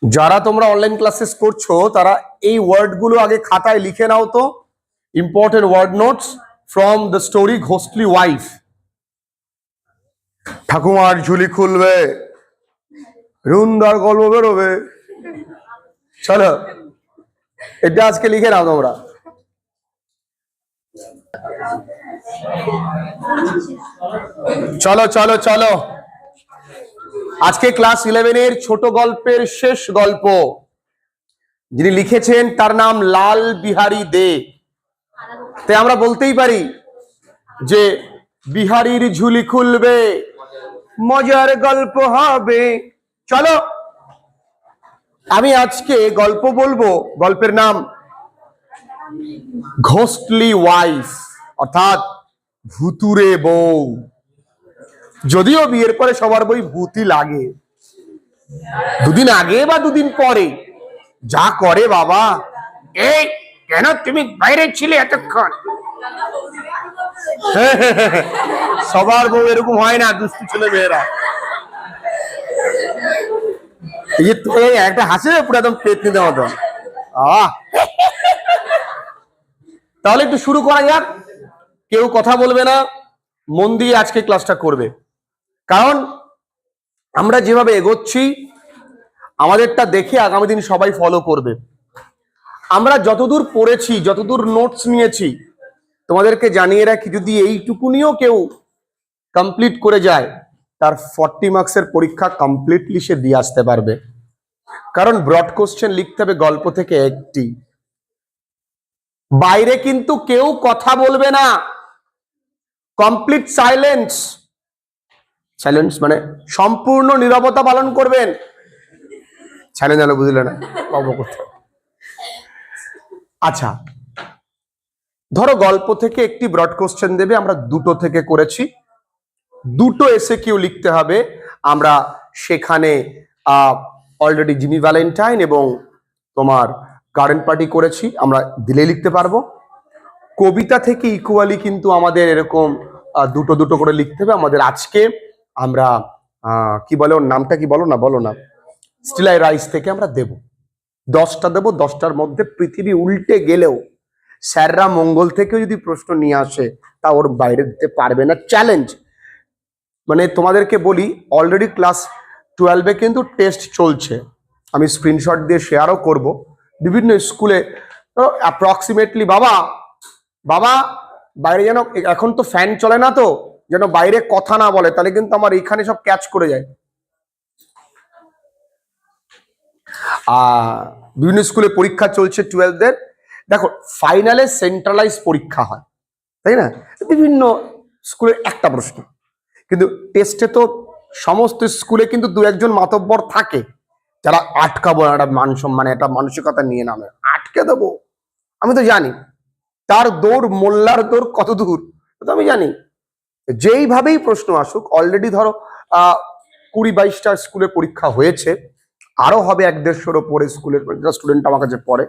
যারা তোমরা online classes করছো তারা এই ওয়ার্ডগুলো আগে খাতায় লিখে নাও তো। Important word notes from the story ghostly wife. Thakumar Jhuli খুলবে, রুন্দার গল্প বেরোবে। চলো এটা আজকে লিখে নাও তোমরা। চলো চলো চলো, আজকে ক্লাস 11-এর ছোট গল্পের শেষ গল্প। যিনি লিখেছেন তার নাম লাল বিহারী দে। তাই আমরা বলতেই পারি যে বিহারীর ঝুলি খুলবে, মজার গল্প হবে। চলো আমি আজকে গল্প বলবো, গল্পের নাম ঘোস্টলি ওয়াইফ, অর্থাৎ ভুতুরে বউ। যদিও বিয়ের পরে সবার বই ভূতই লাগে, দুদিন আগে বা দুদিন পরে যা করে বাবা, এই কেন তুমি বাইরে ছিলে এতক্ষণ। সবার বউ এরকম হয় না, দুষ্টু ছেলে মেয়েরা। এই একটা হাসে পুরো একদম পেট নিতে মতো। তাহলে একটু শুরু করা যাক। কেউ কথা বলবে না, মন দিয়ে আজকে ক্লাসটা করবে। কারণ আমরা যেভাবে এগোচ্ছি আমাদেরটা দেখে আগামী দিন সবাই ফলো করবে। আমরা যতদূর পড়েছি, যতদূর নোটস নিয়েছি, তোমাদেরকে জানিয়ে রাখি, যদি এইটুকুনিও কেউ কমপ্লিট করে যায় তার 40 মার্কসের পরীক্ষা কমপ্লিটলি সে দিয়ে আসতে পারবে। কারণ ব্রড কোশ্চেন লিখতে হবে গল্প থেকে একটি। বাইরে কিন্তু কেউ কথা বলবে না, কমপ্লিট সাইলেন্স। সাইলেন্স মানে সম্পূর্ণ নীরবতা পালন করবেন। ছাড়ে গেল, বুঝলে না? আচ্ছা, ধরো গল্প থেকে একটি ব্রড কোশ্চেন দেবে, আমরা দুটো থেকে করেছি। দুটো এসে কিউ লিখতে হবে। আমরা সেখানে অলরেডি জিমি ভ্যালেন্টাইন এবং তোমার গার্ডেন পার্টি করেছি, আমরা দিলে লিখতে পারবো। কবিতা থেকে ইকুয়ালি কিন্তু আমাদের এরকম দুটো দুটো করে লিখতে হবে। আমাদের আজকে আমরা কি বলে, ওর নামটা কি, বলো না, স্টিলাই রাইস থেকে আমরা দেব 10টা দেবো। 10টার মধ্যে পৃথিবী উল্টে গেলেও স্যাররা মঙ্গল থেকেও যদি প্রশ্ন নিয়ে আসে তা ওর বাইরে দিতে পারবে না, চ্যালেঞ্জ। মানে তোমাদেরকে বলি, অলরেডি ক্লাস 12-এ কিন্তু টেস্ট চলছে, আমি স্ক্রিনশট দিয়ে শেয়ারও করব। বিভিন্ন স্কুলে অ্যাপ্রক্সিমেটলি বাবা বাইরে যেন, এখন তো ফ্যান চলে না, তো যেন বাইরে কথা না বলে, তাহলে কিন্তু আমার এইখানে সব ক্যাচ করে যায়। বিভিন্ন স্কুলে পরীক্ষা চলছে 12দের। দেখো, ফাইনালে সেন্ট্রালাইজ পরীক্ষা হয়, তাই না? বিভিন্ন স্কুলের একটা প্রশ্ন, কিন্তু টেস্টে তো সমস্ত স্কুলে কিন্তু দু একজন মাতব্বর থাকে যারা আটকাবো, একটা মান সম্মানে একটা মানসিকতা নিয়ে নামে, আটকে দেবো। আমি তো জানি তার দৌড়, মোল্লার দৌড় কত দূর, তো আমি জানি। যেইভাবেই প্রশ্ন আসুক, অলরেডি ধরো 20-22টা স্কুলে পরীক্ষা হয়েছে, আরো হবে 1-150-এর ওপরে স্কুলের স্টুডেন্ট আমার কাছে পড়ে।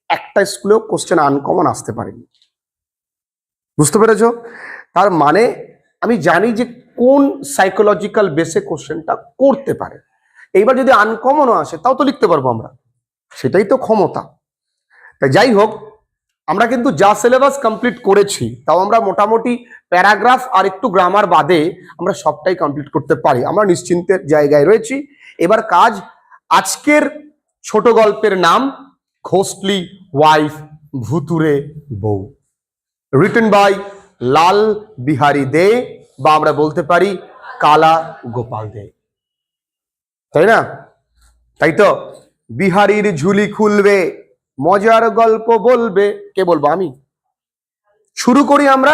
একটা স্কুলেও কোশ্চেন আনকমন আসতে পারেনি, বুঝতে পেরেছ? তার মানে আমি জানি যে কোন সাইকোলজিক্যাল বেসে কোশ্চেনটা করতে পারে। এইবার যদি আনকমনও আসে তাও তো লিখতে পারবো আমরা, সেটাই তো ক্ষমতা। তাই যাই হোক, আমরা কিন্তু যা সিলেবাস কমপ্লিট করেছি তাও আমরা মোটামুটি প্যারাগ্রাফ আর একটু গ্রামার বাদে আমরা সবটাই কমপ্লিট করতে পারি, আমরা নিশ্চিন্তের জায়গায় রয়েছি। এবার কাজ, আজকের ছোট গল্পের নাম ঘোস্টলি ওয়াইফ, ভুতুরে বউ, রিটেন বাই লাল বিহারী দে, বা আমরা বলতে পারি কালা গোপাল দে, তাই না? তাই তো, বিহারীর ঝুলি খুলবে, মজার গল্প বলবে। কে বলবো? আমি। শুরু করি আমরা।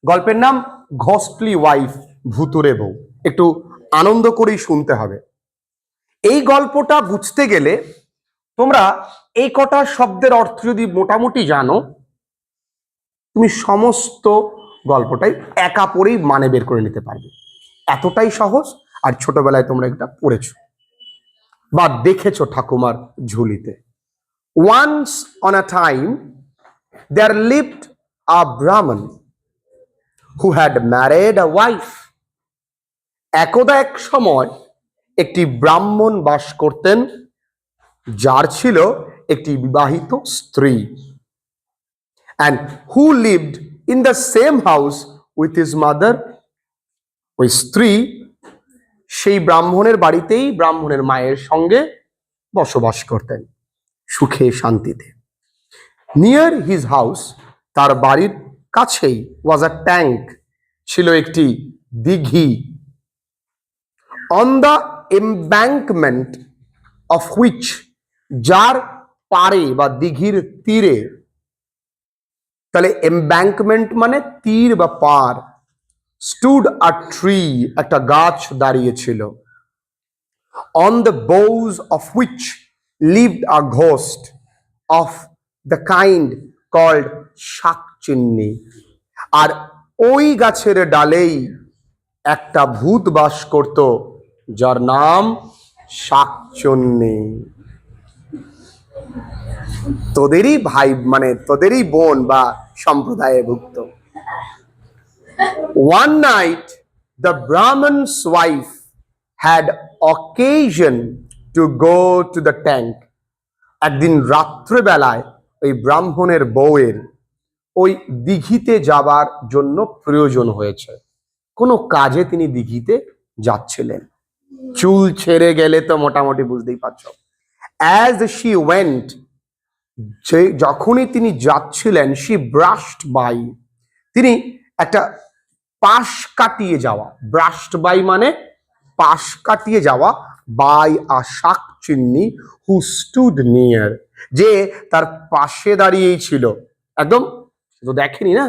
গল্পের নাম ঘোস্টলি ওয়াইফ, ভুতুরে বউ। একটু আনন্দ করেই শুনতে হবে। এই গল্পটা বুঝতে গেলে তোমরা এই কটা শব্দের অর্থ যদি মোটামুটি জানো, তুমি সমস্ত গল্পটাই একা পড়েই মানে বের করে নিতে পারবে। এতটাই সহজ। আর ছোটবেলায় তোমরা এটা পড়েছো বা দেখেছো ঠাকুমার ঝুলিতে। Once on a time there lived a Brahmin who had married a wife. একদা এক সময় একটি ব্রাহ্মণ বাস করতেন, যার ছিল একটি বিবাহিত স্ত্রী, and who lived in the same house with his mother. ওই স্ত্রী সেই ব্রাহ্মণের বাড়িতেই ব্রাহ্মণের মায়ের সঙ্গে বসবাস করতেন সুখে শান্তিতে। নিয়ার হিজ হাউস, তার বাড়ির কাছেই, ওয়াজ আ ট্যাঙ্ক, ছিল একটি দিঘি। On the embankment of which, যার পারে বা দিঘির তীরে, তাহলে এমব্যাঙ্কমেন্ট মানে তীর বা পার, স্টুড আ ট্রি, একটা গাছ দাঁড়িয়েছিল। On the boughs of which lived a ghost of the kind called shakchunni, আর ওই গাছের ডালেই একটা ভূত বাস করত যার নাম শাকচুন্নি। তোদেরই ভাই, মানে তোদেরই বোন বা সম্প্রদায়ে ভুক্ত। One night the Brahman's wife had occasion to go to the tank. একদিন রাত্রেবেলায় ওই ব্রাহ্মণের বউয়ের ওই দিঘিতে যাবার জন্য প্রয়োজন হয়েছে, কোনো কাজে তিনি দিঘিতে যাচ্ছিলেন। চুল ছেড়ে গেলে তো মোটামুটি বুঝতেই পারছো। As she went, যখনই তিনি যাচ্ছিলেন, she brushed by, তিনি একটা পাশ কাটিয়ে যাওয়া, ব্রাস্ট বাই মানে পাশ কাটিয়ে যাওয়া, বাই আ শাকচুন্নি হু স্টুড নিয়ার, যে তার পাশে দাঁড়িয়েই ছিল, একদম তো দেখেনি না,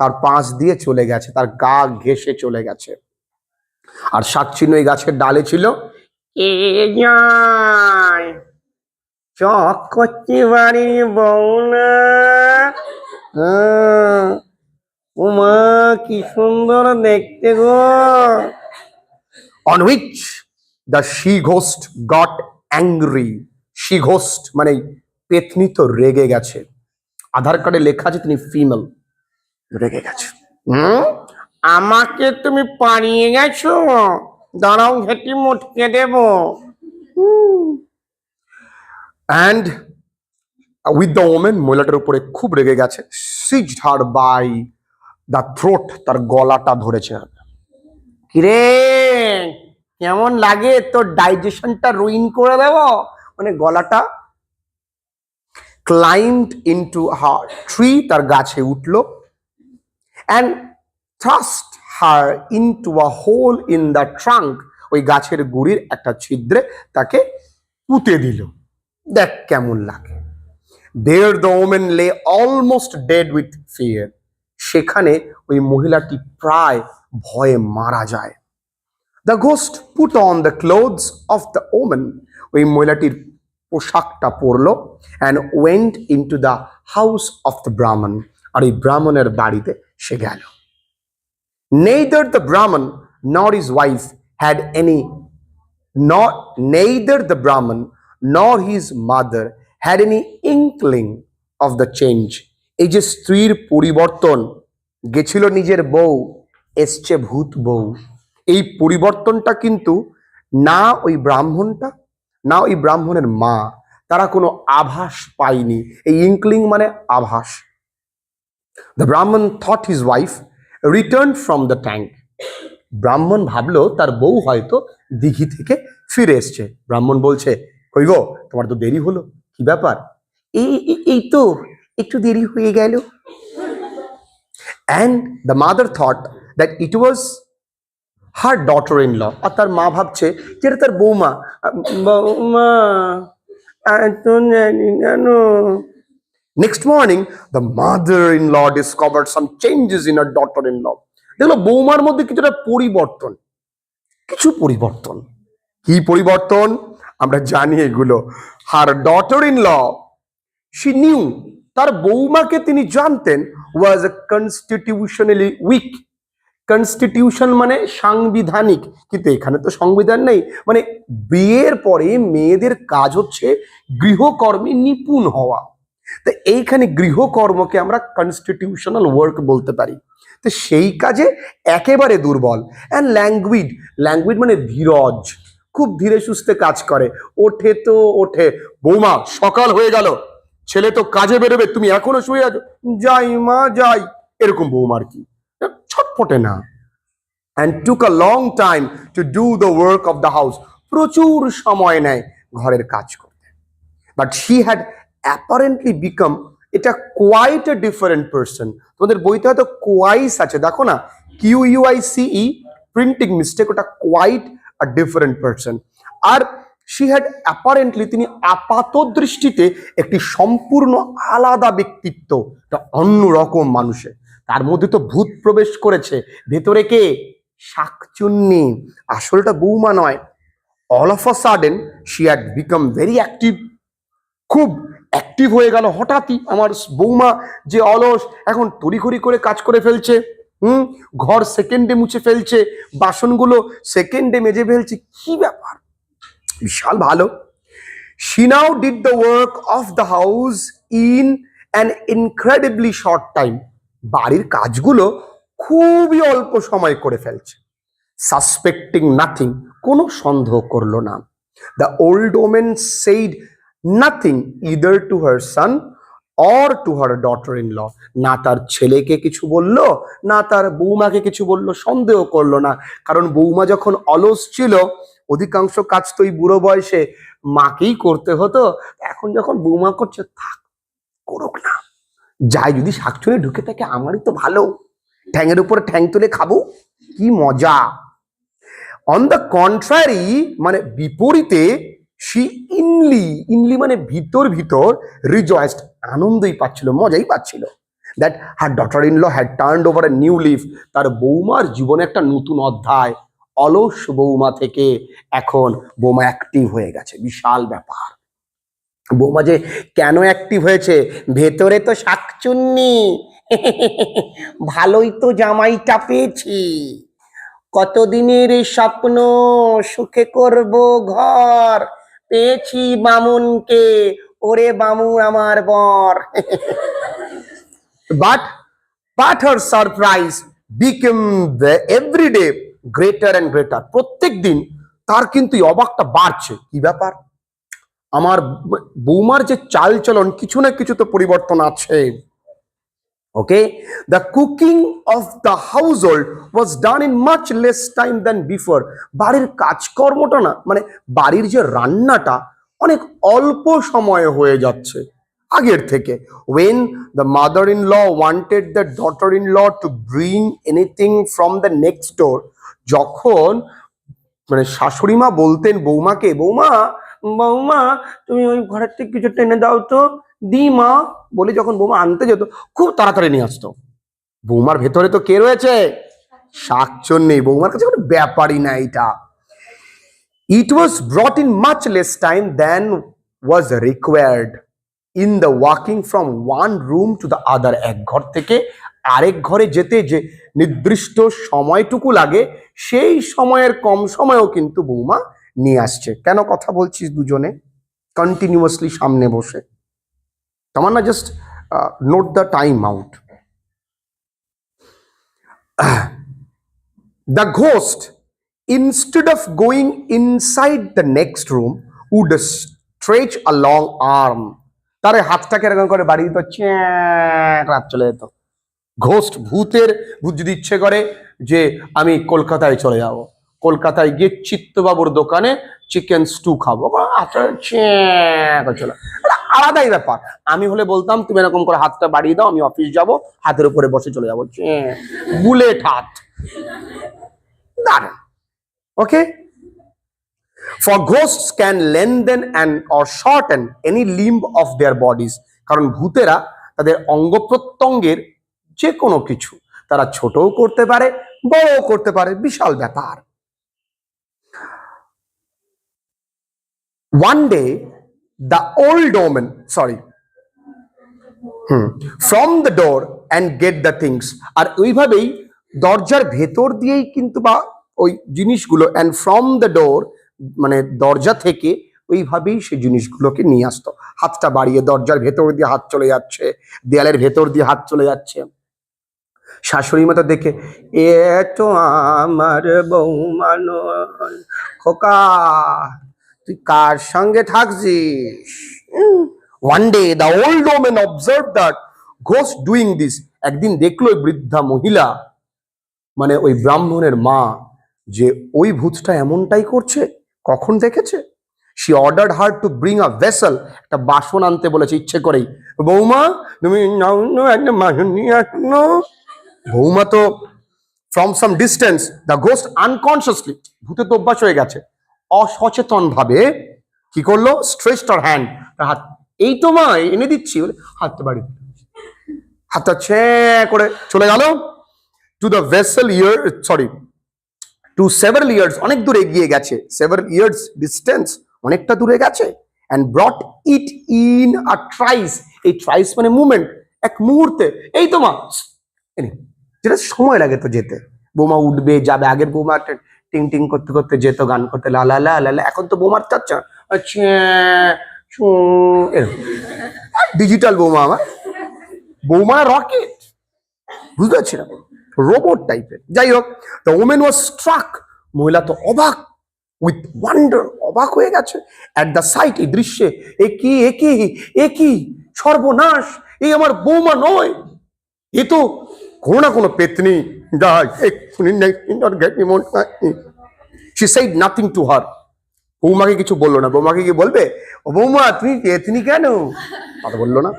তার পাশ দিয়ে চলে গেছে, তার গা ঘেঁষে চলে গেছে। আর শাকচুন্নি ওই গাছের ডালে ছিল। চক করছি বাড়ির বউ না, উমা কি সুন্দর দেখতে গো। On which the she ghost got angry. she ghost মানে পেতনি তো রেগে গেছে, আধার কার্ডে লেখা আছে তিনি ফিমেল, রেগে গেছে। আমাকে তুমি পালিয়ে গেছো, দাঁড়াও ঘেটি মুটকে দেব। And with the woman, মহিলাটার উপরে খুব রেগে গেছে, seized her by the throat, তার গলাটা ধরেছে। কিরে কেমন লাগে, তোর ডাইজেশনটা রুইন করে দেব, মানে গলাটা। climbed into her tree, তার গাছে উঠলো, and thrust her into a hole in the trunk, ওই গাছের গুড়ির একটা ছিদ্রে তাকে পুঁতে দিল। দেখ কেমন লাগে। There the woman lay almost dead with fear, সেখানে ওই মহিলাটি প্রায় ভয়ে মারা যায়। The ghost put on the clothes of the woman, ওই মহিলাটির পোশাকটা পরলো, and went into the house of the Brahman, আর এই ব্রাহ্মণের বাড়িতে সে গেল। Neither the Brahman nor his wife had any, neither the Brahman nor his mother had any inkling of the change. এই যে স্ত্রীর পরিবর্তন, গেছিল নিজের বউ, এসছে ভূত বউ, এই পরিবর্তনটা কিন্তু না ওই ব্রাহ্মণটা না ওই ব্রাহ্মণের মা, তারা কোনো আভাস পায়নি। এই ইনক্লিং মানে আভাস। The Brahman thought his wife returned from the tank. ব্রাহ্মণ ভাবলো তার বউ হয়তো দিঘি থেকে ফিরে এসছে। ব্রাহ্মণ বলছে, কই গো তোমার তো দেরি হলো, কি ব্যাপার? এই তো একটু দেরি হয়ে গেল। And the mother thought that it was her daughter-in-law, আর তার মা ভাবছে যেটা তার বৌমা। বৌমা এত জানি কেন? Next morning, the mother-in-law discovered some changes in her daughter-in-law. দেখলো বৌমার মধ্যে কিছুটা পরিবর্তন, কিছু পরিবর্তন। কি পরিবর্তন আমরা জানি এগুলো। Her daughter-in-law, she knew, তার বৌমাকে তিনি জানতেন, was a constitutionally weak. Constitution মানে সাংবিধানিক, কিন্তু এখানে তো সংবিধান নেই। মানে বিয়ের পরে মেয়েদের কাজ হচ্ছে গৃহকর্মে নিপুণ হওয়া, তো এইখানে গৃহকর্মকে আমরা কনস্টিটিউশনাল ওয়ার্ক বলতে পারি। তো সেই কাজে একেবারে দুর্বল। অ্যান্ড ল্যাঙ্গুইড মানে ধীরজ, খুব ধীরে সুস্থে কাজ করে, ওঠে তো ওঠে, বৌমা সকাল হয়ে গেল, ছেলে তো কাজে বেরোবে, তুমি এখনো শুয়ে আছো, যাই মা যাই, এরকম বৌমার কি, ছটফটে না। and took a long time to do the work of the house, প্রচুর সময় নেয় ঘরের কাজ করতে। but she had apparently become, এটা quite a different person। তোমাদের বইতে হয়তো কোয়াইস আছে, দেখো না, QUICE, প্রিন্টিং মিস্টেক, ওটা quite a different person। আর she had apparently, তিনি আপাত দৃষ্টিতে একটি সম্পূর্ণ আলাদা ব্যক্তিত্ব, একটা অন্যরকম মানুষের। তার মধ্যে তো ভূত প্রবেশ করেছে, ভেতরে কে, শাকচুন্নি, আসলটা বৌমা নয়। All of a sudden she had become very active, খুব অ্যাক্টিভ হয়ে গেল হঠাৎই। আমার বৌমা যে অলস, এখন তড়িঘড়ি করে কাজ করে ফেলছে, ঘর সেকেন্ডে মুছে ফেলছে, বাসনগুলো সেকেন্ডে মেজে ফেলছে, কি ব্যাপার, বিশাল ভালো। she now did the work of the house in an incredibly short time, বাড়ির কাজগুলো খুবই অল্প সময় করে ফেলছে। সাসপেক্টিং নাথিং, কোনো সন্দেহ করলো না। The old woman said nothing either to her son or to her daughter in law, না তার ছেলেকে কিছু বললো, না তার বৌমাকে কিছু বললো, সন্দেহ করলো না। কারণ বৌমা যখন অলস ছিল, অধিকাংশ কাজ তো এই বুড়ো বয়সে মাকেই করতে হতো, এখন যখন বৌমা করছে, থাক করুক না, যাই, যদি শাকচুনি ঢুকে থাকে আমারই তো ভালো, ঠ্যাঙের উপরে ঠ্যাং তুলে খাবো, কি মজা। অন দ্য কন্ট্রারি, মানে বিপরীতে, সি ইনলি মানে ভিতর ভিতর, রিজয়েসড, আনন্দই পাচ্ছিল, মজাই পাচ্ছিল, that her daughter in law had turned over a new leaf, তার বৌমার জীবনে একটা নতুন অধ্যায়, অলস বৌমা থেকে এখন বৌমা অ্যাক্টিভ হয়ে গেছে, বিশাল ব্যাপার। বৌমা যে কেন অ্যাক্টিভ হয়েছে, ভেতরে তো শাকচুন্নি, ভালোই তো জামাইটা পেয়েছি, কতদিনের স্বপ্ন, সুখে করব ঘর, পেয়েছি বামুনকে, ওরে বামুন আমার বর। but her surprise became every day greater and greater, প্রত্যেক দিন তার কিন্তু অবাকটা বাড়ছে, কি ব্যাপার, আমার বৌমার যে চাল চলন, কিছু না কিছু তো পরিবর্তন আছে। Okay, the cooking of the household was done in much less time than before, বাড়ির কাজকর্মটা না, মানে বাড়ির যে রান্নাটা অনেক অল্প সময়ে হয়ে যাচ্ছে আগের থেকে। when the mother-in-law wanted the daughter-in-law to bring anything from the next door, যখন মানে শাশুড়ি মা বলতেন বৌমাকে, বৌমা বৌমা তুমি ওই ঘরের থেকে কিছু টেনে দাও তো, দি মা বলে যখন বৌমা আনতে যেত, খুব তাড়াতাড়ি নিয়ে আসতো। বৌমার ভেতরে তো কে রয়েছে, শাকচুন্নি, বৌমার কাছে কোনো ব্যাপারই না এটা। It was brought in much less time than was required in the walking from one room to the other, এক ঘর থেকে আরেক ঘরে যেতে যে নির্দিষ্ট সময়টুকু লাগে, সেই সময়ের কম সময়ও কিন্তু বৌমা নিয়ে আসছে। কেন কথা বলছিস দুজনে কন্টিনিউয়াসলি সামনে বসে, তোমার না just note the time out. The ghost instead of going inside the next room would stretch a long arm, তার হাতটাকে এরকম করে বাড়ি দিত, রাত চলে যেত। ঘোস্ট, ভূত যদি ইচ্ছে করে যে আমি কলকাতায় চলে যাব, কলকাতায় গিয়ে চিত্তবাবুর দোকানে চিকেন স্টু খাবো, চলো, আলাদাই ব্যাপার। আমি হলে বলতাম তুমি এরকম করে হাতটা বাড়িয়ে দাও, আমি অফিস যাব, হাতের উপরে বসে চলে যাবো, বুলেট হাত, দাঁড়ান। ওকে, for ghosts can lengthen and or shorten any limb of their bodies, কারণ ভূতেরা তাদের অঙ্গ প্রত্যঙ্গের যে কোনো কিছু তারা ছোটও করতে পারে, বড়ও করতে পারে, বিশাল ব্যাপার। one day the old woman from the door and get the things, আর ওইভাবেই দরজার ভেতর দিয়েই কিন্তু বা ওই জিনিসগুলো, and from the door মানে দরজা থেকে ওইভাবেই সেই জিনিসগুলোকে নিয়ে আসতো, হাতটা বাড়িয়ে দরজার ভেতর দিয়ে হাত চলে যাচ্ছে, দেয়ালের ভেতর দিয়ে হাত চলে যাচ্ছে। শাশুড়ি মা তো দেখে, এ তো আমার বৌমা নয়, খোকা তুই কার সঙ্গে থাকছিস? One day the old women observe that ghost doing this. একদিন দেখলো ওই বৃদ্ধা মহিলা, মানে ওই ব্রাহ্মণের মা, যে ওই ভূতটা এমনটাই করছে। কখন দেখেছে? She ordered her to bring a vessel, একটা বাসন আনতে বলেছে ইচ্ছে করেই। বৌমা তুমি একটা বাসন নিয়ে আসো। বৌমা তো from some distance the ghost unconsciously, ভূতে তো অভ্যাস হয়ে গেছে, অসচেতন ভাবে কি করলো, স্ট্রেচড হার হ্যান্ড, হাত, এই তো মা এনে দিচ্ছি বলে হাতটা বাড়ি, হাতটা ছে করে চলে গেল to the vessel year, sorry to several years, অনেক দূরে এগিয়ে গেছে, সেভারাল ইয়ার্স ডিস্টেন্স, অনেকটা দূরে গেছে, and brought it in a thrice, এই ট্রাইস মানে মুভমেন্ট, এক মুহূর্তে, এই তো মা, যেটা সময় লাগে তো যেতে, বোমা উঠবে যাবে, আগের বোমা টিং টিং করতে করতে যেত, গান করতে লা লা লা লা লা, এখন তো বোমার চাচ্ছা ডিজিটাল বোমা, আমার বোমা রকেট, বুঝতে পারছি না, রোবট টাইপের। যাই হোক, দ্য ওমেন ওয়াজ স্ট্রাক, মহিলা তো অবাক, উইথ ওয়ান্ডার, অবাক হয়ে গেছে, অ্যাট দ্য সাইট, এই দৃশ্যে, এ কি সর্বনাশ, এই আমার বৌমা নয়, এ তো কোনো না কোনো পেতনি। She said nothing to her. বৌমাকে কিছু বললো না। বৌমাকে কি বলবে, ও বৌমা তুমি পেতনি কেন, কথা বললো না।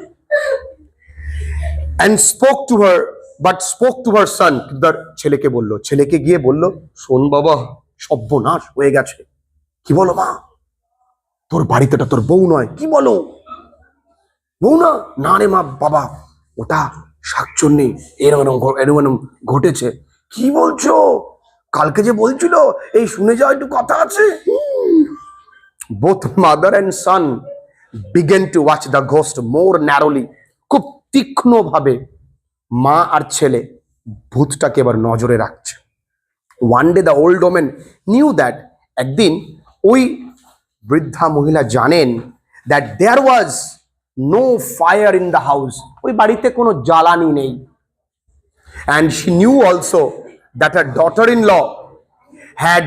and spoke to her but spoke to her son, তার ছেলেকে বললো, ছেলেকে গিয়ে বললো, শোন বাবা, সর্বনাশ হয়ে গেছে। কি বলো মা, তোর বাড়িতে তোর বউ নয়। কি বলো, বউ না? না রে মা, বাবা ওটা শাকচুন্নি, এরকম ঘটেছে। কি বলছো? কালকে যে বলছিল, এই শুনে যাও একটু কথা আছে। both mother and son began to watch the ghost more narrowly, খুব তীক্ষ্ণ ভাবে মা আর ছেলে ভূতটাকে এবার নজরে রাখছে। one day the old woman knew that, একদিন ওই বৃদ্ধা মহিলা জানেন that there was no fire in the house, ওই বাড়িতে কোনো জ্বালানি নেই, and she knew also that her daughter-in-law had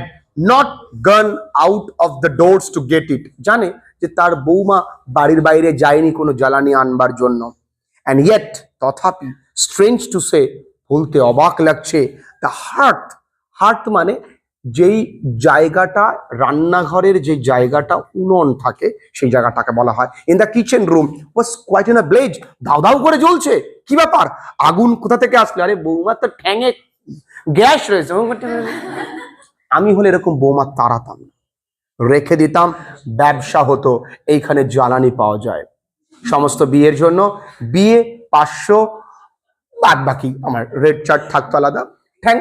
not gone out of the doors to get it, জানে যে তার বৌমা বাড়ির বাইরে যায়নি কোনো জ্বালানি আনবার জন্য। and yet, তথাপি, strange to say, বলতে অবাক লাগছে, the hearth মানে যেই জায়গাটা, রান্নাঘরের যে জায়গাটা উনুন থাকে, সেই জায়গাটাকে বলা হয়। In the kitchen room was quite in a blaze, দাউ দাউ করে জ্বলছে। কি ব্যাপার, আগুন কোথা থেকে আসলে? আরে বৌমার তো ঠ্যাঙে গ্যাস রয়েছে। আমি হলে এরকম বৌমা তাড়াতাম, রেখে দিতাম, ব্যবসা হতো, এইখানে জ্বালানি পাওয়া যায় সমস্ত বিয়ের জন্য, বিয়ে 500, বাদ বাকি আমার রেড চার্ট থাকতো আলাদা। ঠ্যাং,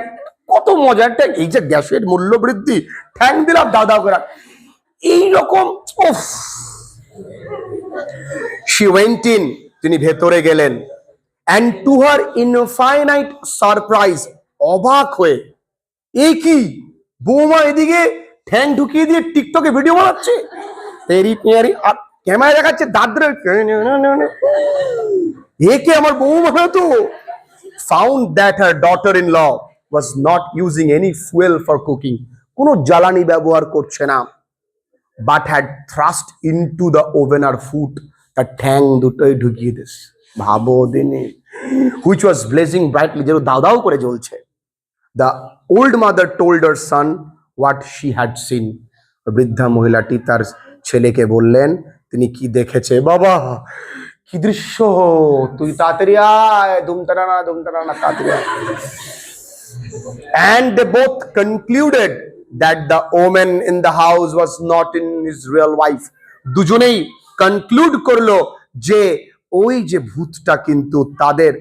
কত মজার ট্যাং, এই যে গ্যাসের মূল্য বৃদ্ধি, ঠ্যাং দিলাম দাও দাও করে এইরকম। she went in, তিনি ভেতরে গেলেন, and to her infinite surprise, অবাক হয়ে, এই কি বৌমা এদিকে ঠ্যাং ঢুকিয়ে দিয়ে টিকটকে ভিডিও বানাচ্ছে, তেরি পেয়ারি, আর ক্যামেরা দেখাচ্ছে দাদরে, এ কি আমার বৌমা তো। found that her daughter-in-law was not using any fuel for cooking, কোনো জ্বালানি ব্যবহার করছে না, but had thrust into the oven her foot, তার ঠ্যাং দুটোই ঢুকিয়ে দিস, ভাবো দিনে, which was blazing brightly, যেন দাও দাও করে জ্বলছে। the old mother told her son what she had seen, বৃদ্ধা মহিলাটি তার ছেলেকে বললেন তিনি কি দেখেছে। বাবা কি দৃশ্য, তুই তাড়াতাড়ি আয়, ধুমতারা না তাড়াতাড়ি আয়। and they both concluded that the woman in the house was not in his real wife, দুজনেই কনক্লুড করলো যে ওই যে ভূতটা কিন্তু তাদের,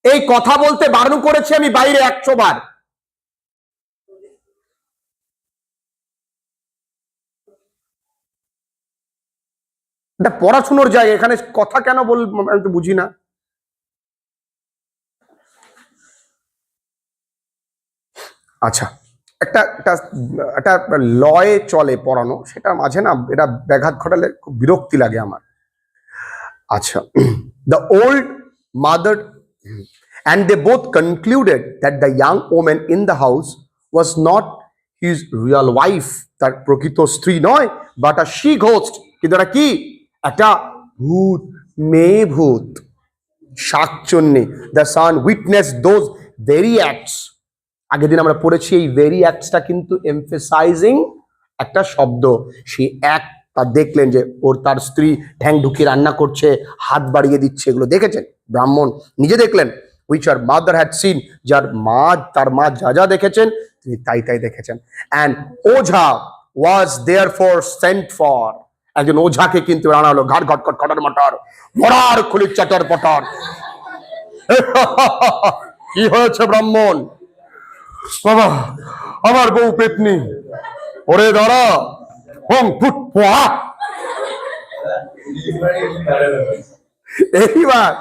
এই কথা বলতে বারণ করেছে আমি বাইরে 100 বার, এটা পড়াশোনার জায়গা, এখানে কথা কেন বল আমি তো বুঝি না। আচ্ছা, একটা একটা একটা লয়ে চলে পড়ানো, সেটা মাঝে না এটা ব্যাঘাত ঘটালে খুব বিরক্তি লাগে আমার। আচ্ছা, the old mother and they both concluded that the young woman in the house was not his real wife, তার প্রকৃত স্ত্রী নয়, but a she ghost, কিন্তু এটা কি, একটা ভূত, মেয়ে ভূত, শাকচুন্নি। the son witnessed those very acts, আগের দিন আমরা পড়েছি এই ভেরি অ্যাক্টসটা কিন্তু এমফেসাইজিং একটা শব্দ। সেই অ্যাক্ট দেখলেন যে ওর তার স্ত্রী ঠ্যাং ঢুকিয়ে রান্না করছে, হাত বাড়িয়ে দিচ্ছে, এগুলো দেখেছেন, ব্রাহ্মণ নিজে দেখলেন। which her mother had seen, যার মা, তার মা যা যা দেখেছেন তিনি তাই তাই দেখেছেন। and Ojha was therefore sent for, একজন ওঝাকে কিন্তু আনা হলো, ঘাট ঘট ঘট খটর মটর, মরার খুলি চটর পটর। কি হয়েছে ব্রাহ্মণ? বাবা আমার বউ পেতনি, ওরে দাঁড়া, হং ফুট পোয়া। এইবার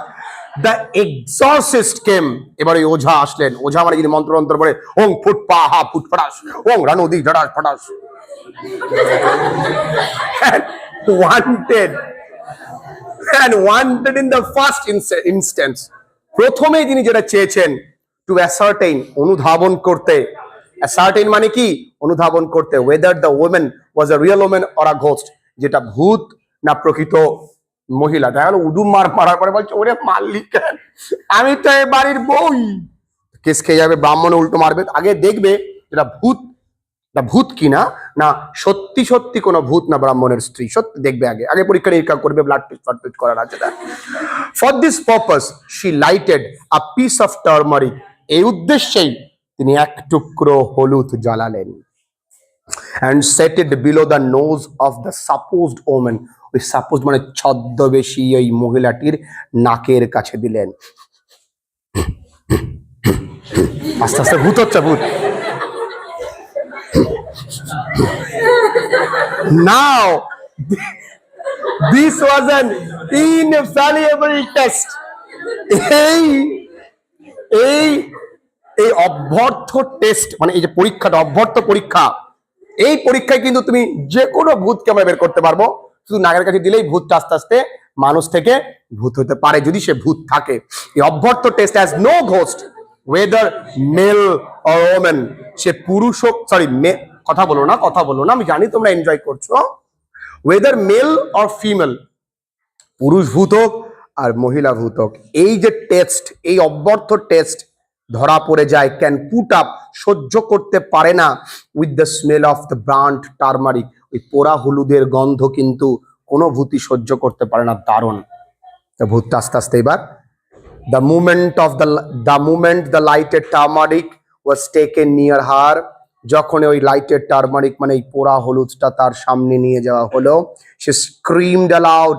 দ্য এক্সরসিস্ট কেম, এবার ওই ওঝা আসলেন। ওঝা মানে যদি মন্ত্র মন্ত্র পড়ে, ওং ফুট পা হা ফুট ফটাস, ওং রানুদি ঝড়াস ফটাস। wanted in the first instance, প্রথমে তিনি যেটা চেয়েছেন, টু অ্যাসার্টেইন, অনুধাবন করতে। অ্যাসার্টেইন মানে কি, অনুধাবন করতে, whether the woman was a real woman or a ghost, যেটা ভূত না প্রকৃত মহিলা। দেখা গেল উদুম মারার পরে বলছে, ওরে মারলি কেন, আমি তো এই বাড়ির বই। কেস খেয়ে যাবে, ব্রাহ্মণ উল্টো মারবে। আগে দেখবে যেটা ভূত, ভূত কিনা না সত্যি সত্যি কোনো ভূত না ব্রাহ্মণের স্ত্রী, সত্যি দেখবে। আগে আগে পরীক্ষা নিরীক্ষা করবে, ব্লাড টেস্ট করার আছে। For this purpose she lighted a piece of turmeric, এই উদ্দেশ্যেই তিনি এক টুকরো হলুদ জ্বালালেন। and set it below the nose of the supposed woman, ওই সাপোজ মানে ছদ্মবেশী ওই মহিলাটির নাকের কাছে দিলেন। আস্তে আস্তে ভূত হচ্ছে, ভূত। Now this was an infallible test, এই এই এই অভ্যর্থ টেস্ট, মানে এই যে পরীক্ষাটা, অভ্যর্থ পরীক্ষা, এই পরীক্ষায় কিন্তু তুমি যে কোনো ভূতকে আমরা বের করতে পারবো। শুধু নাকের কাছে দিলেই ভূতটা আস্তে আস্তে মানুষ থেকে ভূত হতে পারে, যদি সে ভূত থাকে। এই অভ্যর্থ test has no ghost whether male or woman, সে পুরুষ হোক, সরি কথা বলো না, কথা বলো না, আমি জানি তোমরা এনজয় করছো। whether male or female, পুরুষ ভূত হোক আর মহিলা ভূত হোক, এই যে টেস্ট, এই অভ্যর্থ টেস্ট ধরা পড়ে যায়, ক্যান পুট আপ, সহ্য করতে পারে না, with the smell of the brand turmeric, ওই পোড়া হলুদের গন্ধ কিন্তু কোনো ভূতই সহ্য করতে পারে না। দারুণ। ভূতটা আস্তে আস্তে এবার the moment the lighted turmeric was taken near her, যখন ওই লাইটেড টার্মারিক মানে এই পোড়া হলুদটা তার সামনে নিয়ে যাওয়া হলো, she screamed aloud,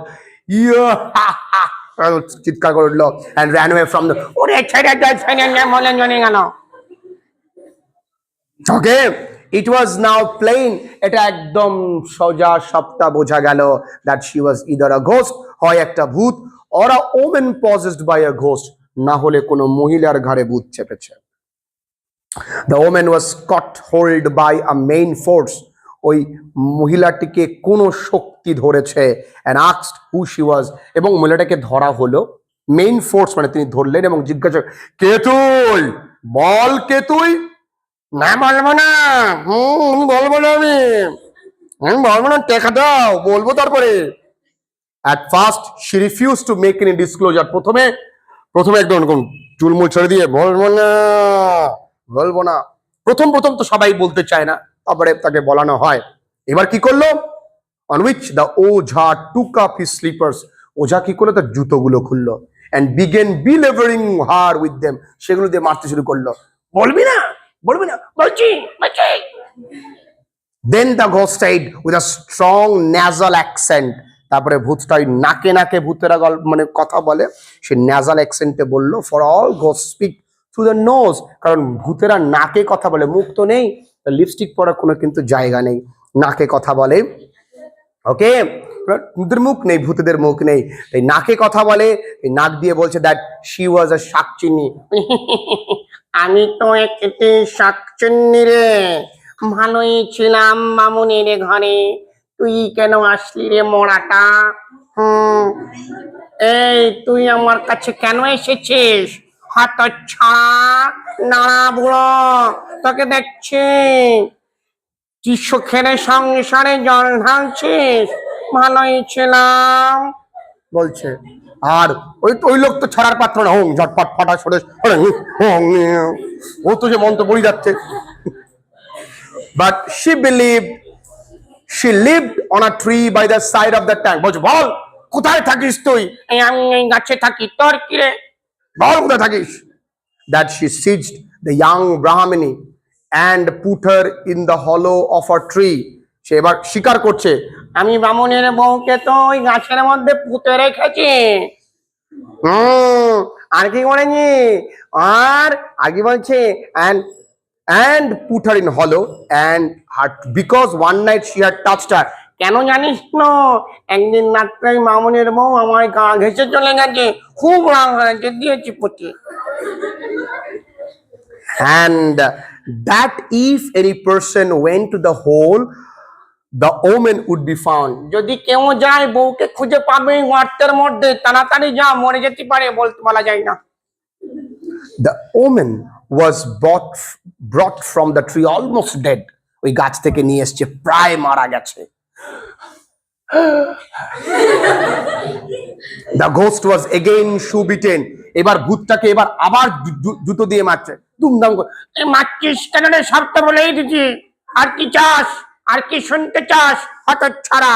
চিৎকার করে উঠলো, and ran away from the, ওরে ছেড়ে দাও, ছেড়ে না বলেন জানি কেন। ওকে, it was now plain, এটা একদম সোজা সবটা বোঝা গেল, that she was either a ghost, হয় একটা ভূত, or a woman possessed by a ghost, না হলে কোনো মহিলার ঘাড়ে ভূত চেপেছে। The woman was caught hold by a main force, ওই মহিলাটিকে কোনো শক্তি ধরেছে, and asked who she was, এবং মহিলাটাকে ধরা হলো। মেইন ফোর্স মানে তিনি ধরলেন এবং জিজ্ঞাসা, কে তুই, বল কে তুই। না বলবো না, বলবো না, আমি বলবো না, টেকা দাও, বলবো তারপরে। At first she refused to make any disclosure, প্রথমে একদম চুলমুল ছেড়ে দিয়ে বলবো না। প্রথম তো সবাই বলতে চায় না, তারপরে তাকে বলানো হয়। এবার কি করলো, on which the Ojha took up his slippers, ওঝা কি করলো, তার জুতোগুলো খুললো, and began belabouring her with them, সেগুলো দিয়ে মারতে শুরু করলো। বলবি না, বলছি। Then the ghost said with a strong nasal accent, তারপরে ভূতটা নাকে ভূতেরা মানে কথা বলে, সে ন্যাজাল অ্যাকসেন্টে বললো, for all ghost speak through the nose, কারণ ভূতেরা নাকে কথা বলে, মুখ তো নেই, লিপস্টিক পরার কোনো কিন্তু জায়গা নেই, নাকে কথা বলে। ওকে, ভূতের মুখ নেই, ভূতেদের মুখ নেই, তাই নাকে কথা বলে, এই নাক দিয়ে বলছে দ্যাট শি ওয়াজ আ শাকচুন্নি, আমি তো একটি শাকচুন্নি রে, ভালোই ছিলাম মামুনির ঘরে, তুই কেন আসলি রে মরাটা, এই তুই আমার কাছে কেন এসেছিস, হতচ্ছাড়া নাড়া বুড়ো, তোকে দেখছি তুই সুখের সংসারে জল ঢালছিস, ভালোই ছিলাম বলছে। আর ওই লোক তো ছাড়ার পাত্র না, হোং ঝটপট ফটা সরে ও তো যে মন্ত্র পড়ে যাচ্ছে। But she lived on a tree by the side of the tank. বলছে, বল কোথায় থাকিস তুই? আমি এই গাছে থাকি, তোর কি রে? বল কোথায় থাকিস? That she seized the young Brahmini and put her in the hollow of a tree. সে এবার স্বীকার করছে, আমি বামুনের বউকে তো ওই গাছের মধ্যে পুঁতে রেখেছি। আর কি করেনি? আর আগে বলছে and put her in hollow and her, because one night she had touched her. কেন জানিস না? একদিন রাত্রে মামুনের বউ আমার গা ঘেঁষে চলে গেছে, খুব রাগ হয়েছে, দিয়েছি পুঁতে। And that if any person went to the hole, the omen would be found. যদি কেউ যায় বউকে খুঁজে পাবে গর্তের মধ্যে, তাড়াতাড়ি যা, মরে যেতে পারে, বলা যায় না। The omen was brought from the tree almost dead. ওই গাছ থেকে নিয়ে এসছে, প্রায় মারা গেছে। The ghost was again shoe bitten. এবার ভূতটাকে এবার আবার জুতো দিয়ে মারছে, দুমদাম করে। মারছিস কেন রে? সব তো বলেই দিচ্ছি, আর কি চাস? আর কি শুনতে চাস হতচ্ছাড়া?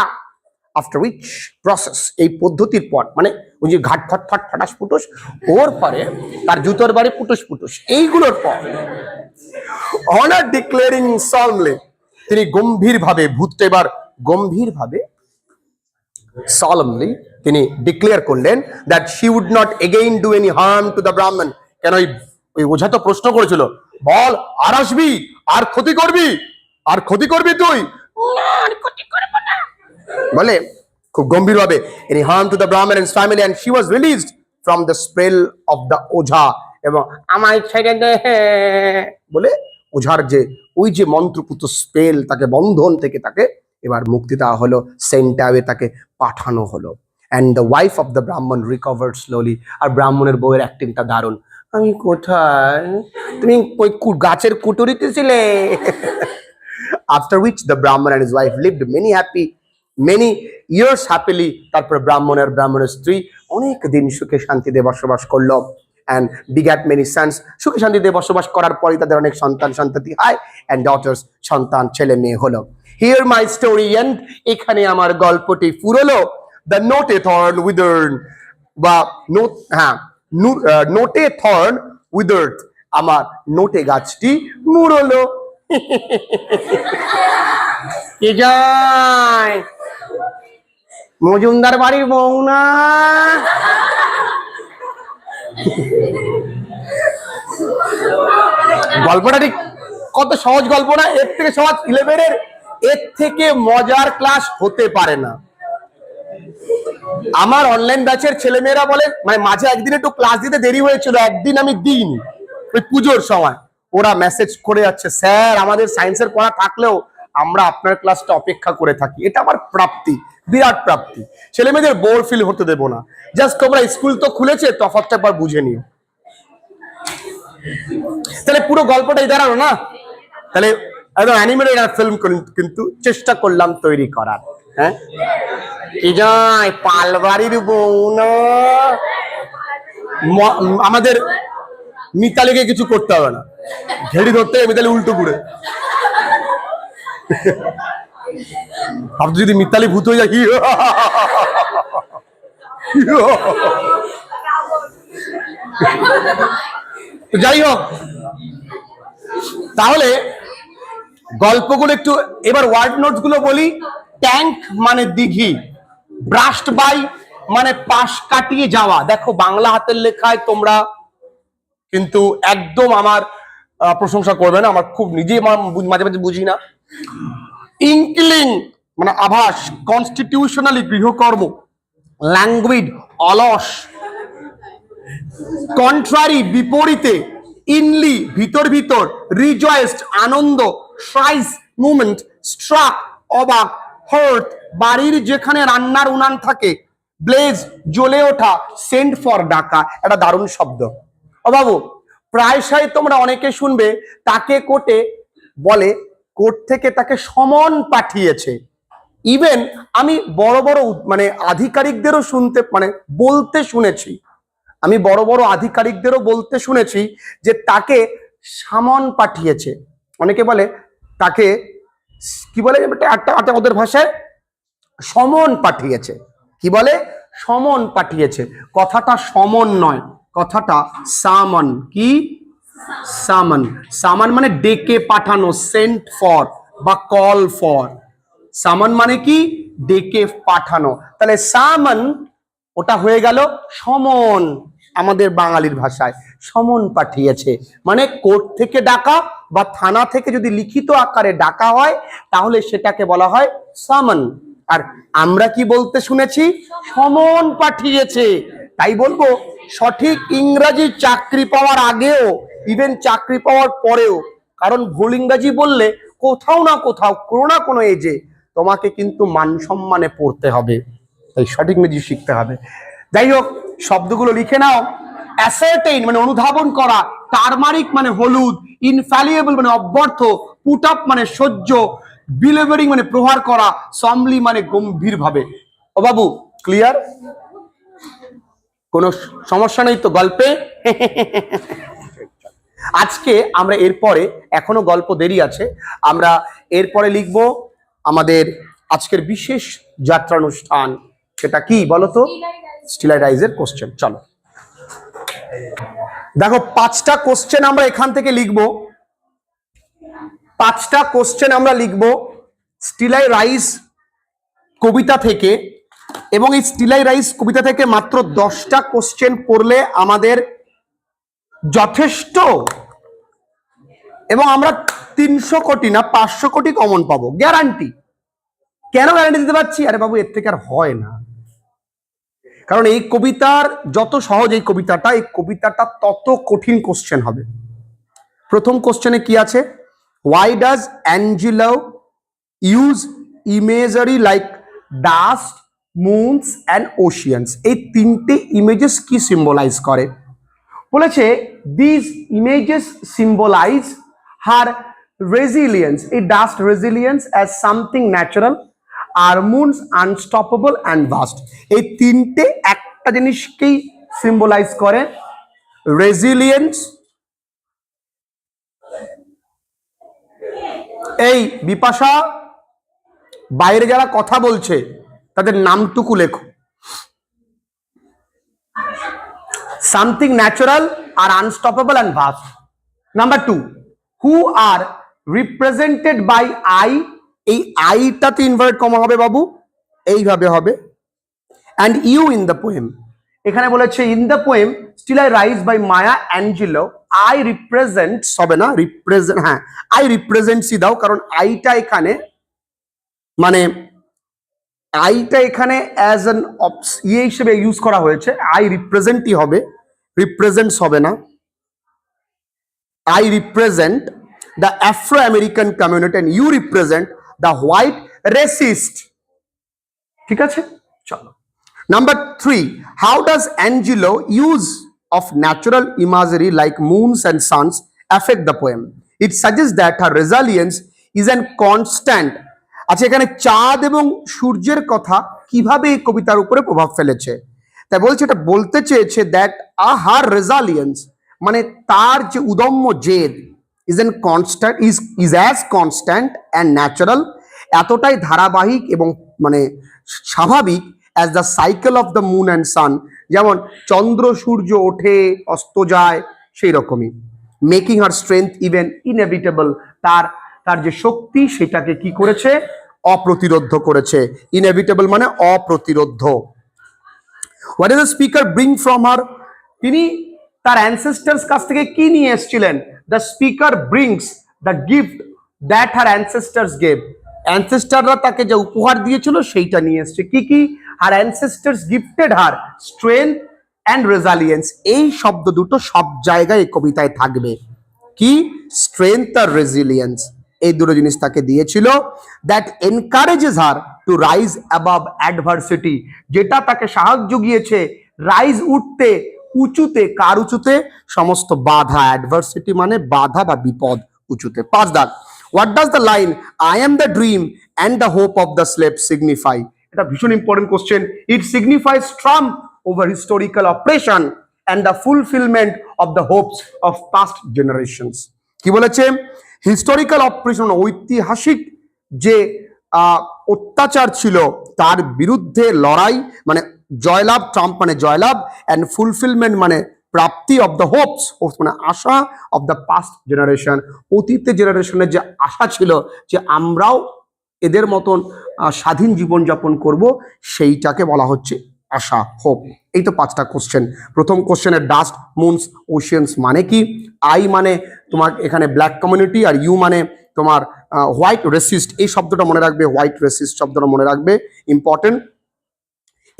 After which process, এই পদ্ধতির পর, মানে ওই যে ঘাট ফট ফট ফটাস ফুটুস, ওর পরে তার জুতোর বাড়ি পুটুস পুটুস, এইগুলোর পর honor declaring solemnly, তিনি গম্ভীরভাবে, ভূতটা এবার গম্ভীরভাবে solemnly তিনি ডিক্লেয়ার করলেন that she would not again do any harm to the Brahman. কেন ওই ওঝা তো প্রশ্ন করেছিল, বল আর আসবি, আর ক্ষতি করবি, আর ক্ষতি করবি তুই? আর ক্ষতি করব না বলে খুব গম্ভীরভাবে, any harm to the Brahman and his family, and she was released from the spell of the ওঝা, এবং আমায় ছেড়ে দে বলে ওঝার যে ওই যে মন্ত্রপুত স্পেল, তাকে বন্ধন থেকে তাকে এবার মুক্তি দেওয়া হলো, সেন্টাওয়ে তাকে পাঠানো হলো। and the wife of the Brahman recovered slowly. আর ব্রাহ্মণের বউয়ের অ্যাক্টিংটা দারুণ। আমি কোথায়? তুমি ওই গাছের কুটুরিতে ছিলে। After which the Brahman and his wife lived many years happily. তারপর ব্রাহ্মণের স্ত্রী অনেক দিন সুখে শান্তিতে বসবাস করলো, and begat many sons. সুখে শান্তিতে বসবাস করার পরই তাদের অনেক সন্তানতি হয়, and daughters, সন্তান ছেলে মেয়ে হলো। Here my story end. এখানে আমার গল্পটি ফুরলো। The note a thorn withered, বা নোটে থর্ন উইদার্ড, আমার নোটে গাছটি মুড়লো। কি যায় মজুমদার বাড়ির বউ না? গল্পটা ঠিক কত সহজ গল্প না? এর থেকে সহজ 11 এর থেকে মজার ক্লাস হতে পারে না। আমার অনলাইন ব্যাচের ছেলেমেয়েরা বলে, মানে মাঝে একদিন একটু ক্লাস দিতে দেরি হয়েছিল, একদিন আমি দিইনি, ওই পুজোর সময় ওরা মেসেজ করে যাচ্ছে, স্যার আমাদের সায়েন্সের পড়া থাকলেও আমরা আপনার ক্লাসটা অপেক্ষা করে থাকি। এটা আমার প্রাপ্তি, বিরাট প্রাপ্তি। ছেলে মেয়েদের বোর ফিল হতে দেবো না। জাস্ট তোমরা স্কুল তো খুলেছে, তফাৎটা একবার বুঝে নিও। তাহলে পুরো গল্পটাই দাঁড়ানো না, তাহলে একদম অ্যানিমেটেড ফিল্ম কিন্তু চেষ্টা করলাম তৈরি করার। হ্যাঁ, কি যায় পালবাড়ির বউ না? আমাদের মিতালিকে কিছু করতে হবে না, ঘেড়ি ধরতে মিতালি উল্টো ঘুরে। আপনি যদি মিতালি ভূত হয়ে যায়, যাই হোক, তাহলে গল্পগুলো একটু এবার ওয়ার্ড নোটস গুলো বলি। ট্যাঙ্ক মানে দিঘি, ব্রাস্ট বাই মানে পাশ কাটিয়ে যাওয়া। দেখো বাংলা হাতের লেখায় তোমরা কিন্তু একদম আমার প্রশংসা করবে না, আমার খুব নিজেই মাঝে মাঝে বুঝি না। ইনক্লিং মানে আভাস, কনস্টিটিউশনালি গৃহকর্ম, ল্যাঙ্গুইড অলস, কন্ট্রারি বিপরীতে, ইনলি ভিতর, রিজয়েসড আনন্দ, সাইজ মুভমেন্ট, স্ট্রাক অবাক, হার্ট বাড়ির যেখানে রান্নার উনান থাকে, ব্লেজ জ্বলে ওঠা, সেন্ড ফর ডাকা, একটা দারুণ শব্দ। ও বাবু, প্রায়শই তোমরা অনেকে শুনবে তাকে কোর্টে বলে কোর্ট থেকে তাকে সমন পাঠিয়েছে। ইভেন আমি বড় বড় মানে আধিকারিকদেরও বলতে শুনেছি, আমি বড় বড় আধিকারিকদেরও বলতে শুনেছি যে তাকে সামন পাঠিয়েছে। অনেকে বলে তাকে কি বলে একটা ওদের ভাষায় সমন পাঠিয়েছে। কি বলে? সমন পাঠিয়েছে। কথাটা সমন নয়, কথাটা সামন। কি? সামন। সামন মানে ডেকে পাঠানো, সেন্ট ফর বা কল ফর। সামন মানে কি? ডেকে পাঠানো। তাহলে সামন ওটা হয়ে গেল সমন। আমাদের বাঙালির ভাষায় সমন পাঠিয়েছে মানে কোর্ট থেকে ডাকা বা থানা থেকে যদি লিখিত আকারে ডাকা হয় তাহলে সেটাকে বলা হয় সামন। আর আমরা কি বলতে শুনেছি? সমন পাঠিয়েছে। তাই বলবো সঠিক ইংরাজি চাকরি পাওয়ার আগেও, ইভেন চাকরি পাওয়ার পরেও, কারণ ভুল ইংরাজি বললে কোথাও না কোথাও কোনো না কোনো এজে তোমাকে কিন্তু মান সম্মানে পড়তে হবে। তাই সঠিক ইংরেজি শিখতে হবে। যাই হোক, শব্দগুলো লিখে নাও। অ্যাসার্টেইন মানে অনুধাবন করা, টারমারিক মানে হলুদ, ইনফ্যালিয়েবল মানে অব্যর্থ, পুট আপ মানে সহ্য, বিলিভারিং মানে প্রহার করা, সম্বলি মানে গম্ভীর ভাবে। ও বাবু, ক্লিয়ার? কোনো সমস্যা নেই তো গল্পে? আজকে আমরা এরপরে, এখনো গল্প দেরি আছে, আমরা এরপরে লিখব আমাদের আজকের বিশেষ যাত্রানুষ্ঠান। সেটা কি বলতো? স্টিলাইরাইজের কোশ্চেন। চলো দেখো, 5টা কোশ্চেন আমরা এখান থেকে লিখব। 5টা কোশ্চেন আমরা লিখব স্টিলাইরাইজ কবিতা থেকে, এবং এই স্টিলাইরাইজ কবিতা থেকে মাত্র 10টা কোশ্চেন পড়লে আমাদের যথেষ্ট, এবং আমরা 300 কোটি না 500 কোটি কমন পাবো, গ্যারান্টি। কেন গ্যারান্টি দিতে পারছি? আরে বাবু, এর থেকে আর হয় না। কারণ এই কবিতার যত সহজ এই কবিতাটা তত কঠিন কোশ্চেন হবে। প্রথম কোশ্চেনে কি আছে? Why does Angelou use imagery like dust, moons and oceans? এই 3টে ইমেজেস কি সিম্বলাইজ করে? বলেছে this images symbolize her resilience, এই dust resilience as something natural, আর মুনস আনস্টপেবল অ্যান্ড ভাস্ট। এই 3টে একটা জিনিসকেই সিম্বলাইজ করে, রেজিলিয়েন্স। এই বিপাশা, বাইরে যারা কথা বলছে তাদের নামটুকু লেখো। সামথিং ন্যাচারাল আর unstoppable and vast. Number 2, who are represented by I. এই আইটাতে ইনভার্ট কমা হবে বাবু, এইভাবে হবে। And you in the poem. এখানে বলেছে in the poem still I rise by Maya Angelou, I represents হবে না, রিপ্রেজেন্ট, হ্যাঁ আই রিপ্রেজেন্টসই দাও, কারণ আইটা এখানে মানে আইটা এখানে অ্যাজ অ্যান ইয়ে হিসেবে ইউজ করা হয়েছে। আই রিপ্রেজেন্টই হবে, রিপ্রেজেন্টস হবে না। I represent the Afro-American community and you represent the white racist. ঠিক আছে, চলো। Number 3, how does Angelo use of natural imagery like moons and suns affect the poem? It suggests that her resilience is an constant. আচ্ছা, এখানে চাঁদ এবং সূর্যের কথা কিভাবে এই কবিতার উপরে প্রভাব ফেলেছে তাই বলছে, এটা বলতে চেয়েছে দ্যাট হার রেজালিয়েন্স মানে তার যে উদম্য জেদ is an constant, is as constant and natural, এতটাই ধারাবাহিক এবং মানে স্বাভাবিক as the cycle of the moon and sun, যেমন চন্দ্র সূর্য ওঠে অস্ত যায় সেই রকমই। Making her strength even inevitable, তার যে শক্তি সেটাকে কি করেছে? অপ্রতিরোধ্য করেছে। ইনএভিটেবল মানে অপ্রতিরোধ্য। What is the speaker bring from her? তিনি তার অ্যানসেস্টার্স কাছ থেকে কি নিয়ে এসেছিলেন? The speaker brings the gift that her ancestors gave. অ্যানসেস্টাররা তাকে যে উপহার দিয়েছিল সেইটা নিয়ে এসছে। কি কি? Her ancestors gifted her strength and resilience. এই শব্দ দুটো সব জায়গায় এই কবিতায় থাকবে। কি? স্ট্রেংথ আর রেজিলিয়েন্স, এই দুটো জিনিস তাকে দিয়েছিল। That encourages her to rise above adversity, যেটা তাকে সাহায্য জুগিয়েছে রাইজ উঠতে উঁচুতে, কার উঁচুতে? সমস্ত বাধা, অ্যাডভার্সিটি মানে বাধা বা বিপদ, উঁচুতে। 5 দাগ, what does the line I am the dream and the hope of the slave signify? এটা ভীষণ important question. It signifies Trump over historical operation and the fulfilment of the Hopes of past generations. কি বলেছে? Historical operation, ঐতিহাসিক যে অত্যাচার ছিল তার বিরুদ্ধে লড়াই মানে জয়লাভ, ট্রাম্প মানে জয়লাভ, অ্যান্ড ফুলফিলমেন্ট মানে প্রাপ্তি অফ দ্য হোপস, মানে আশা অফ দ্য পাস্ট জেনারেশন, অতীতের জেনারেশনের যে আশা ছিল যে আমরাও এদের মতন স্বাধীন জীবনযাপন করব, সেইটাকে বলা হচ্ছে আশা, হোপ। এই তো 5টা কোশ্চেন। প্রথম কোশ্চেনের ডাস্ট, মুনস, ওশিয়ানস মানে কি? আই মানে তোমার এখানে ব্ল্যাক কমিউনিটি, আর ইউ মানে তোমার হোয়াইট রেসিস্ট। এই শব্দটা মনে রাখবে, হোয়াইট রেসিস্ট শব্দটা মনে রাখবে, ইম্পর্টেন্ট।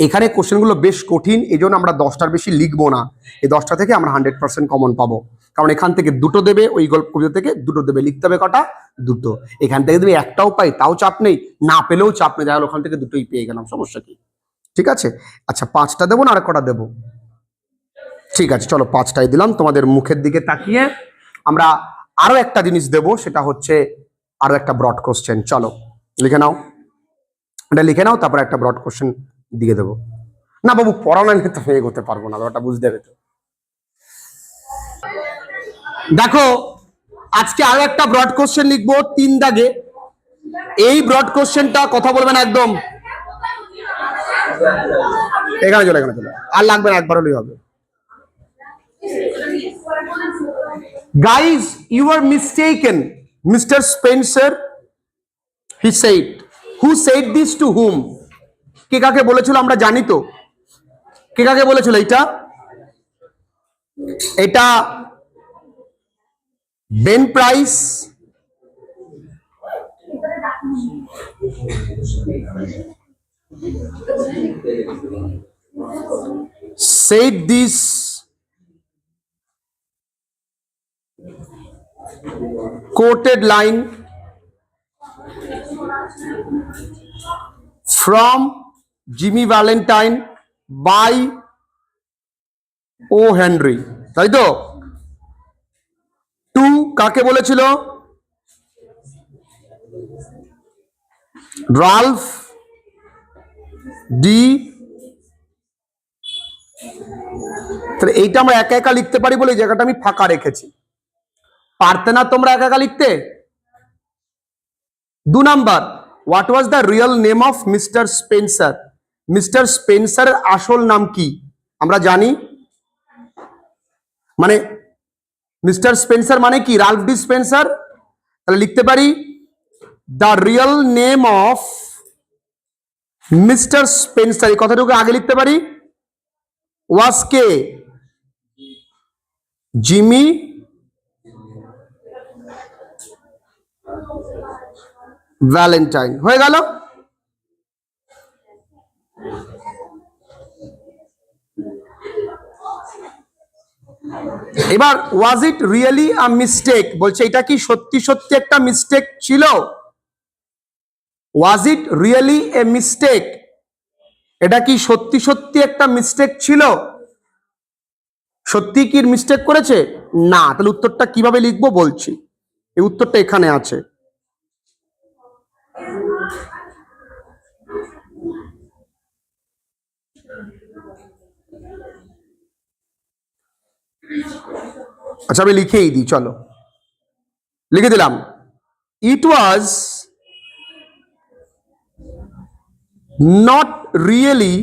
এখানে কোশ্চেনগুলো বেশ কঠিন, এই জন্য আমরা 10টার বেশি লিখবো না। এই 10টা থেকে আমরা 100% কমন পাবো, কারণ এখান থেকে 2টো দেবে, ওই গল্প কবিতা থেকে 2টো দেবে। লিখতে হবে কটা? 2টো। এখান থেকে যদি একটাও পাই তাও চাপ নেই, না পেলেও চাপ নেই, দেখা গেল ওখান থেকে 2টোই পেয়ে গেলাম, সমস্যা কি? ঠিক আছে। আচ্ছা 5টা দেবো না আর কটা দেবো? ঠিক আছে, চলো 5টাই দিলাম। তোমাদের মুখের দিকে তাকিয়ে আমরা আরো একটা জিনিস দেব, সেটা হচ্ছে আরো একটা ব্রড কোশ্চেন। চলো লিখে নাও, এটা লিখে নাও, তারপর একটা ব্রড কোশ্চেন দিয়ে দেবো। না বাবু, পড়ানো নিয়ে তো এগোতে পারবো না, ব্যাপারটা বুঝতে হবে তো। দেখো আজকে আরো একটা ব্রড কোশ্চেন লিখবো 3 দাগে। এই ব্রড কোশ্চেনটা কথা বলবেন একদম, এখানে চলে, এখানে চলে, আর লাগবে না, একবার হলেই হবে। Guys, you are mistaken, Mr. Spencer, he said. Who said this to whom? কে কাকে বলেছিল আমরা জানি তো, কে কাকে বলেছিল? এটা Ben price, said this quoted line from Jimmy Valentine by O. Henry, তাই তো? টু কাকে বলেছিল? Ralph D. তাহলে এইটা আমরা একা একা লিখতে পারি বলে এই জায়গাটা আমি ফাঁকা রেখেছি। পারতে না তোমরা একা একা লিখতে? 2 number, what was the real name of mister Spencer? Mister স্পেন্সারের আসল নাম কি আমরা জানি? মানে মিস্টার স্পেন্সার মানে কি? Ralph D Spencer. তাহলে লিখতে পারি the real name of mister Spencer, এই কথাটুকু আগে লিখতে পারি, ওয়াজ কে? Jimmy Valentine. হয়ে গেল। এবার ওয়াজ ইট রিয়েলি আ মিস্টেক, বলছে এটা কি সত্যি সত্যি একটা মিস্টেক ছিল? ওয়াজ ইট রিয়েলি এ মিস্টেক, এটা কি সত্যি সত্যি একটা মিস্টেক ছিল? সত্যি কি মিস্টেক করেছে? না। তাহলে উত্তরটা কিভাবে লিখবো বলছি, এই উত্তরটা এখানে আছে। আচ্ছা আমি লিখেই দিই, চলো লিখে দিলাম। It was not really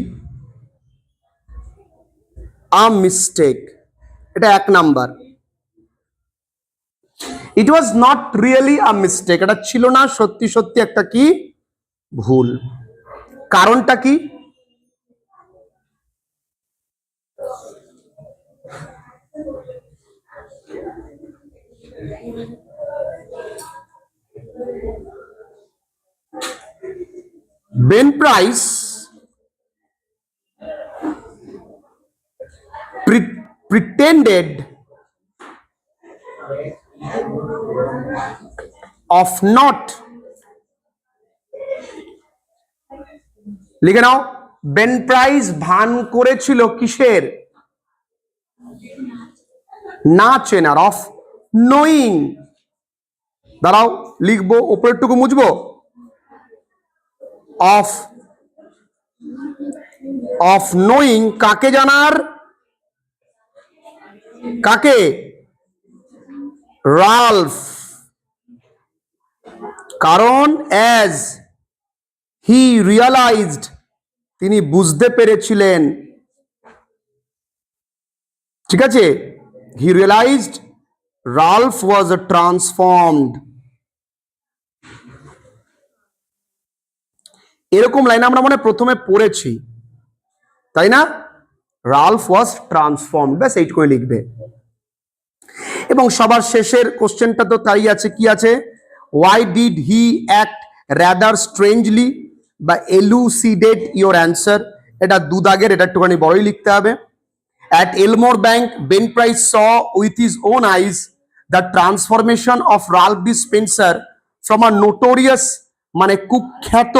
a mistake, এটা 1 number. It was not really a mistake, এটা ছিল না সত্যি সত্যি একটা কি ভুল। কারণটা কি? Ben Price pretended of not, লিখে নাও, বেন প্রাইস ভান করেছিল কিসের? না চেনার, অফ নোয়িং। দাঁড়াও লিখবো, উপরেরটুকু মুছবো। অফ অফ নোয়িং, কাকে জানার? কাকে? রালফ। কারণ অ্যাজ হি রিয়ালাইজড, তিনি বুঝতে পেরেছিলেন, ঠিক আছে, হি রিয়ালাইজড রালফ ওয়াজ ট্রান্সফর্মড। এরকম লাইন আমরা মনে প্রথমে পড়েছি, তাই না? রালফ ওয়াজ ট্রান্সফর্মড, ব্যাস এইটুকুই লিখবে। এবং সবার শেষের কোশ্চেনটা তো তাই আছে, কি আছে? Why did he act rather strangely, বা এলুসিডেট ইওর অ্যান্সার। এটা দুদাগের, এটা একটুখানি বড়ই লিখতে হবে। At Elmore Bank, Ben Price saw with his own eyes the transformation of Ralph D. Spencer from a notorious, মানে কুখ্যাত,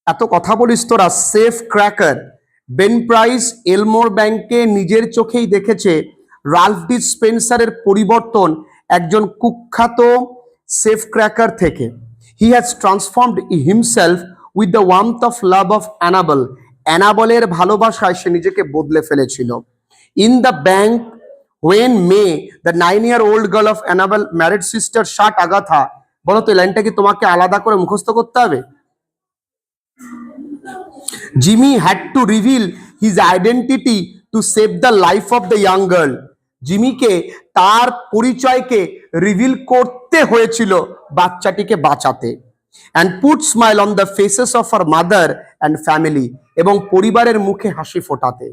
এত কথা বলিস তোরা, সেফ ক্র্যাকার। বেন প্রাইস এলমোর ব্যাংকে নিজের চোখেই দেখেছে রালফ ডি স্পেন্সারের পরিবর্তন একজন কুখ্যাত সেফ ক্র্যাকার থেকে। He has transformed himself with the warmth of love of Annabel, অ্যানাবলের ভালোবাসায় সে নিজেকে বদলে ফেলেছিল। In the bank when May the 9-year-old girl of Annabel married sister shut Agatha. বলো তো এই লাইনটা কি তোমাকে আলাদা করে মুখস্থ করতে হবে? Jimmy had to reveal his identity to save the life of the young girl. জিমিকে তার পরিচয়কে রিভিল করতে হয়েছিল বাচ্চাটিকে বাঁচাতে। And put smile on the faces of her mother and family, এবং পরিবারের মুখে হাসি ফোটাতে।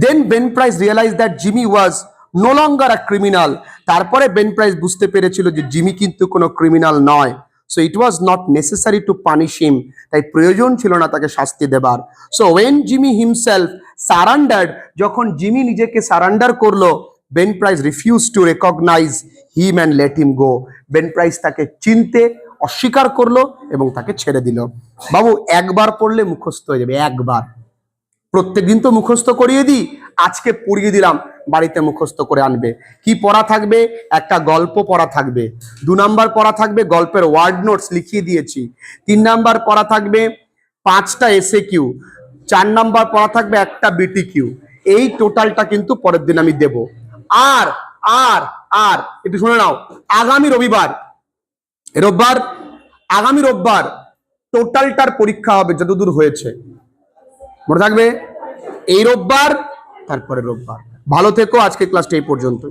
Then Ben Price realise that Jimmy was no longer a criminal. তারপরে বেন প্রাইস বুঝতে পেরেছিল যে জিমি কিন্তু কোনো ক্রিমিনাল নয়। So it was not necessary two punish him, তাই প্রয়োজন ছিল না তাকে শাস্তি দেবার। So when Jimmy himself surrendered, যখন জিমি নিজেকে সারান্ডার করলো, Ben Price refuse to recognise him and let him go. Ben Price তাকে চিনতে অস্বীকার করলো এবং তাকে ছেড়ে দিল। বাবু একবার পড়লে মুখস্থ হয়ে যাবে, একবার। প্রত্যেকদিন তো মুখস্থ করিয়ে দিই, আজকে পড়িয়ে দিলাম, বাড়িতে মুখস্থ করে আনবে। কি পড়া থাকবে? একটা গল্প পড়া থাকবে। 2 নাম্বার পড়া থাকবে গল্পের ওয়ার্ড নোটস লিখিয়ে দিয়েছি। 3 নাম্বার পড়া থাকবে 5টা SAQ। 4 নাম্বার পড়া থাকবে একটা BTQ। এই টোটালটা কিন্তু পরের দিন আমি দেব। আর আর আর একটু শুনে নাও, আগামী রোববার টোটালটার পরীক্ষা হবে যতদূর হয়েছে, মনে থাকবে। এই রোববার, তারপরে রোববার। ভালো থেকো, আজকে ক্লাসটা এই পর্যন্ত।